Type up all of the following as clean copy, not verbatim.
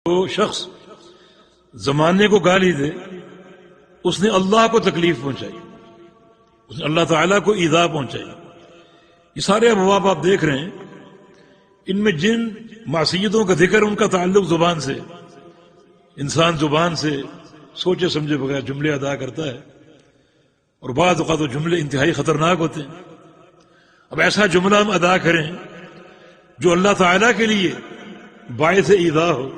جو شخص زمانے کو گالی دے اس نے اللہ کو تکلیف پہنچائی، اس نے اللہ تعالیٰ کو ایذا پہنچائی۔ یہ سارے ابواب آپ دیکھ رہے ہیں، ان میں جن معصیتوں کا ذکر ان کا تعلق زبان سے، انسان زبان سے سوچے سمجھے بغیر جملے ادا کرتا ہے، اور بعض اوقات وہ جملے انتہائی خطرناک ہوتے ہیں۔ اب ایسا جملہ ہم ادا کریں جو اللہ تعالیٰ کے لیے باعث ایذا ہو،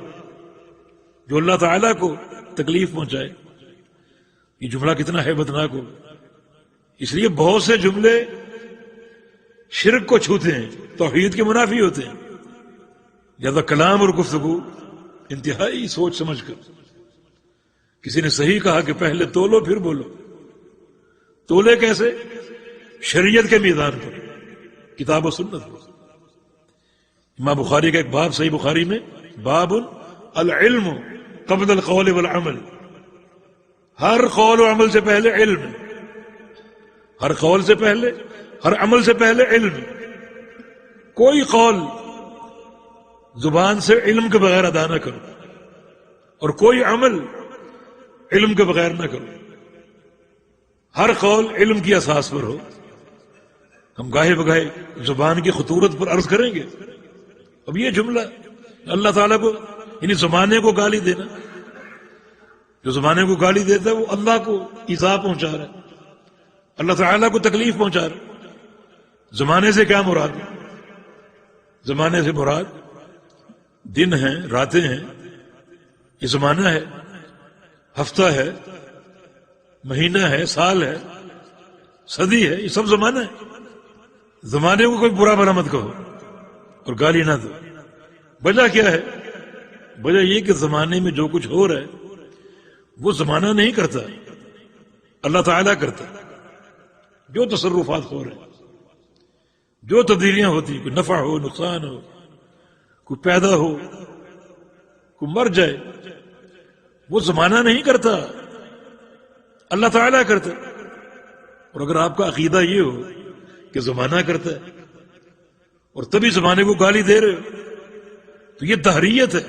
جو اللہ تعالیٰ کو تکلیف پہنچائے، یہ جملہ کتنا ہیبتناک ہو۔ اس لیے بہت سے جملے شرک کو چھوتے ہیں، توحید کے منافی ہوتے ہیں، لہذا کلام اور گفتگو انتہائی سوچ سمجھ کر۔ کسی نے صحیح کہا کہ پہلے تولو پھر بولو۔ تولے کیسے؟ شریعت کے میدان پر، کتاب و سنت پر۔ امام بخاری کا ایک باب صحیح بخاری میں، باب العلم قبل القول والعمل، ہر قول و عمل سے پہلے علم، ہر قول سے پہلے، ہر عمل سے پہلے علم۔ کوئی قول زبان سے علم کے بغیر ادا نہ کرو، اور کوئی عمل علم کے بغیر نہ کرو، ہر قول علم کی اساس پر ہو۔ ہم گاہے بگاہے زبان کی خطورت پر عرض کریں گے۔ اب یہ جملہ اللہ تعالیٰ کو، یعنی زمانے کو گالی دینا، جو زمانے کو گالی دیتا ہے وہ اللہ کو ایذا پہنچا رہا ہے، اللہ تعالیٰ کو تکلیف پہنچا رہا ہے۔ زمانے سے کیا مراد ہے؟ زمانے سے مراد دن ہیں، راتیں ہیں، یہ زمانہ ہے، ہفتہ ہے، مہینہ ہے، سال ہے، صدی ہے، یہ سب زمانہ ہے۔ زمانے کو کوئی برا بھلا مت کہو اور گالی نہ دو۔ وجہ کیا ہے؟ وجہ یہ کہ زمانے میں جو کچھ ہو رہا ہے وہ زمانہ نہیں کرتا، اللہ تعالیٰ کرتا ہے۔ جو تصرفات ہو رہے ہیں، جو تبدیلیاں ہوتی ہیں، کوئی نفع ہو، نقصان ہو، کوئی پیدا ہو، کوئی مر جائے، وہ زمانہ نہیں کرتا، اللہ تعالیٰ کرتا ہے۔ اور اگر آپ کا عقیدہ یہ ہو کہ زمانہ کرتا ہے اور تبھی زمانے کو گالی دے رہے ہو، تو یہ دہریت ہے،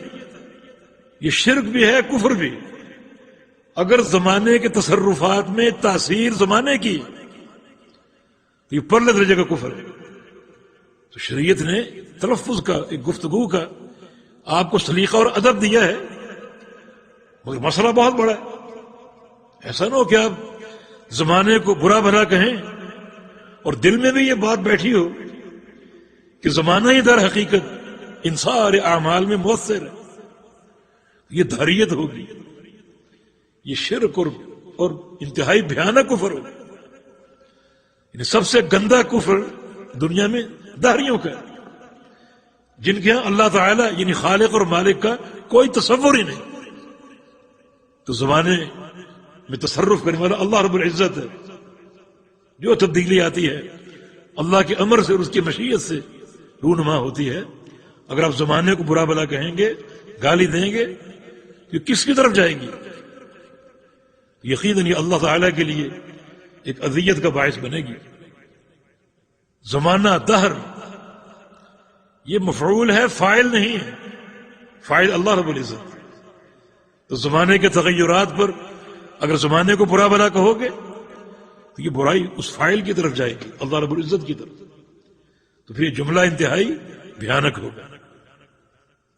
یہ شرک بھی ہے، کفر بھی۔ اگر زمانے کے تصرفات میں تاثیر زمانے کی تو یہ پرلے درجے کا کفر ہے۔ تو شریعت نے تلفظ کا، ایک گفتگو کا آپ کو سلیقہ اور ادب دیا ہے، مگر مسئلہ بہت بڑا ہے۔ ایسا نہ ہو کہ آپ زمانے کو برا بھلا کہیں اور دل میں بھی یہ بات بیٹھی ہو کہ زمانہ ہی در حقیقت ان سارے اعمال میں مؤثر ہے، یہ دھریت ہوگی، یہ شرک اور انتہائی بھیانک کفر ہوگا۔ یعنی سب سے گندا کفر دنیا میں دہریوں کا ہے، جن کے ہاں اللہ تعالیٰ یعنی خالق اور مالک کا کوئی تصور ہی نہیں۔ تو زمانے میں تصرف کرنے والا اللہ رب العزت ہے۔ جو تبدیلی آتی ہے اللہ کے امر سے اور اس کی مشیت سے رونما ہوتی ہے۔ اگر آپ زمانے کو برا بھلا کہیں گے، گالی دیں گے، یہ کس کی طرف جائے گی؟ یقیناً یہ اللہ تعالیٰ کے لیے ایک اذیت کا باعث بنے گی۔ زمانہ، دہر، یہ مفعول ہے، فاعل نہیں ہے، فاعل اللہ رب العزت۔ تو زمانے کے تغیرات پر اگر زمانے کو برا بھلا کہو گے تو یہ برائی اس فاعل کی طرف جائے گی، اللہ رب العزت کی طرف۔ تو پھر یہ جملہ انتہائی بھیانک ہوگا۔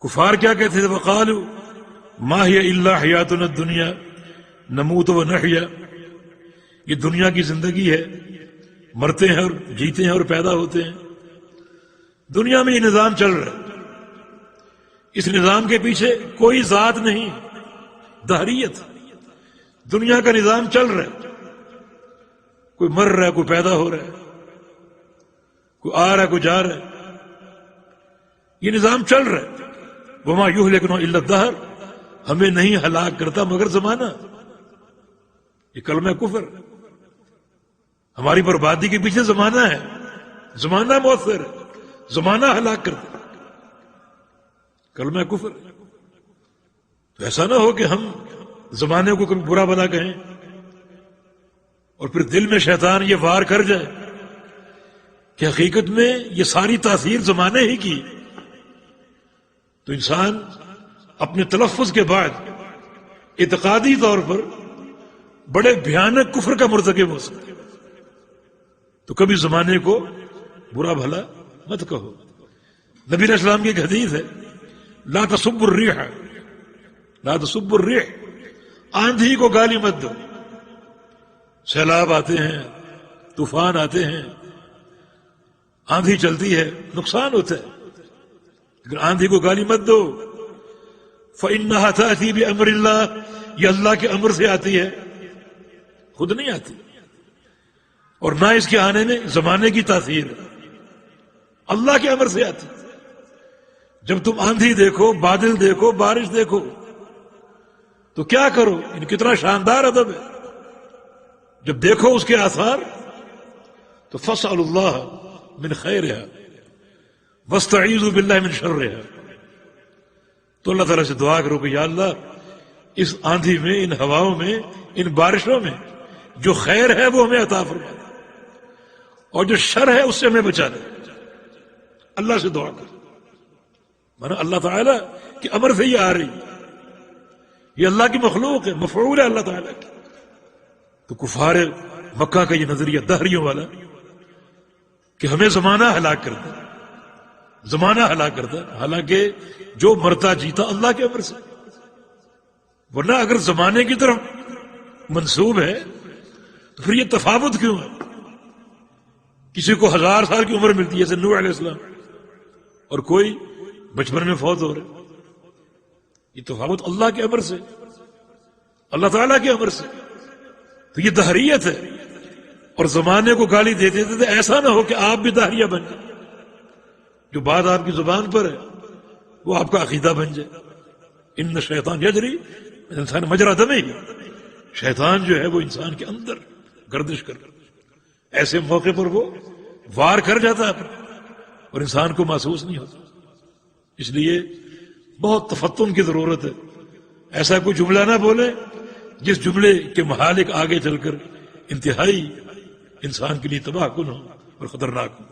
کفار کیا کہتے تھے؟ وقالوا ما هي الا حیاتنا الدنیا نموت و نحیا، یہ دنیا کی زندگی ہے، مرتے ہیں اور جیتے ہیں اور پیدا ہوتے ہیں۔ دنیا میں یہ نظام چل رہا ہے، اس نظام کے پیچھے کوئی ذات نہیں، دہریت، دنیا کا نظام چل رہا ہے، کوئی مر رہا ہے، کوئی پیدا ہو رہا ہے، کوئی آ رہا ہے، کوئی جا رہا ہے، یہ نظام چل رہا ہے۔ وما یہلکنا الا الدہر، ہمیں نہیں ہلاک کرتا مگر زمانہ۔ یہ کلمہ کفر، ہماری بربادی کے پیچھے زمانہ ہے، زمانہ مؤثر ہے، زمانہ ہلاک کرتا ہے، کلمہ کفر۔ تو ایسا نہ ہو کہ ہم زمانے کو کبھی برا بھلا کہیں اور پھر دل میں شیطان یہ وار کر جائے کہ حقیقت میں یہ ساری تاثیر زمانے ہی کی، تو انسان اپنے تلفظ کے بعد اعتقادی طور پر بڑے بھیانک کفر کا مرتکب ہو سکتے، تو کبھی زمانے کو برا بھلا مت کہو۔ نبی علیہ السلام کی ایک حدیث ہے، لا تسبوا الريح، لا تسبوا الريح، آندھی کو گالی مت دو۔ سیلاب آتے ہیں، طوفان آتے ہیں، آندھی چلتی ہے، نقصان ہوتا ہے، لیکن آندھی کو گالی مت دو۔ فَإِنَّهَا تَأْتِي بِأَمْرِ اللَّهِ، یہ اللہ کے امر سے آتی ہے، خود نہیں آتی، اور نہ اس کے آنے میں زمانے کی تاثیر ہے، اللہ کے امر سے آتی۔ جب تم آندھی دیکھو، بادل دیکھو، بارش دیکھو تو کیا کرو؟ کتنا شاندار ادب ہے۔ جب دیکھو اس کے آثار تو فَاسْأَلُوا اللَّهَ مِنْ خَيْرِهَا وَاسْتَعِيذُوا بِاللَّهِ مِنْ شَرِّهَا، تو اللہ تعالیٰ سے دعا کرو کہ یا اللہ اس آندھی میں، ان ہواؤں میں، ان بارشوں میں جو خیر ہے وہ ہمیں عطا فرما، اور جو شر ہے اس سے ہمیں بچا دے۔ اللہ سے دعا کرو، مانا اللہ تعالیٰ کے امر سے یہ آ رہی، یہ اللہ کی مخلوق ہے، مفعول ہے اللہ تعالیٰ کی۔ تو کفار مکہ کا یہ نظریہ دہریوں والا کہ ہمیں زمانہ ہلاک کرتا، زمانہ ہلاک کرتا، حالانکہ جو مرتا جیتا اللہ کے امر سے، ورنہ اگر زمانے کی طرف منسوب ہے تو پھر یہ تفاوت کیوں ہے؟ کسی کو 1000 سال کی عمر ملتی ہے جیسے نوح علیہ السلام، اور کوئی بچپن میں فوت ہو رہے، یہ تفاوت اللہ کے امر سے، اللہ تعالیٰ کے امر سے۔ تو یہ دہریت ہے، اور زمانے کو گالی دیتے تھے، ایسا نہ ہو کہ آپ بھی دہریہ بن جائیں، جو بات آپ کی زبان پر ہے وہ آپ کا عقیدہ بن جائے۔ ان شیطان یجری انسان مجرا دم ہی، شیطان جو ہے وہ انسان کے اندر گردش کر، ایسے موقع پر وہ وار کر جاتا ہے اور انسان کو محسوس نہیں ہوتا۔ اس لیے بہت تفتن کی ضرورت ہے، ایسا کوئی جملہ نہ بولے جس جملے کے مہالک آگے چل کر انتہائی انسان کے لیے تباہ کن ہو اور خطرناک ہو۔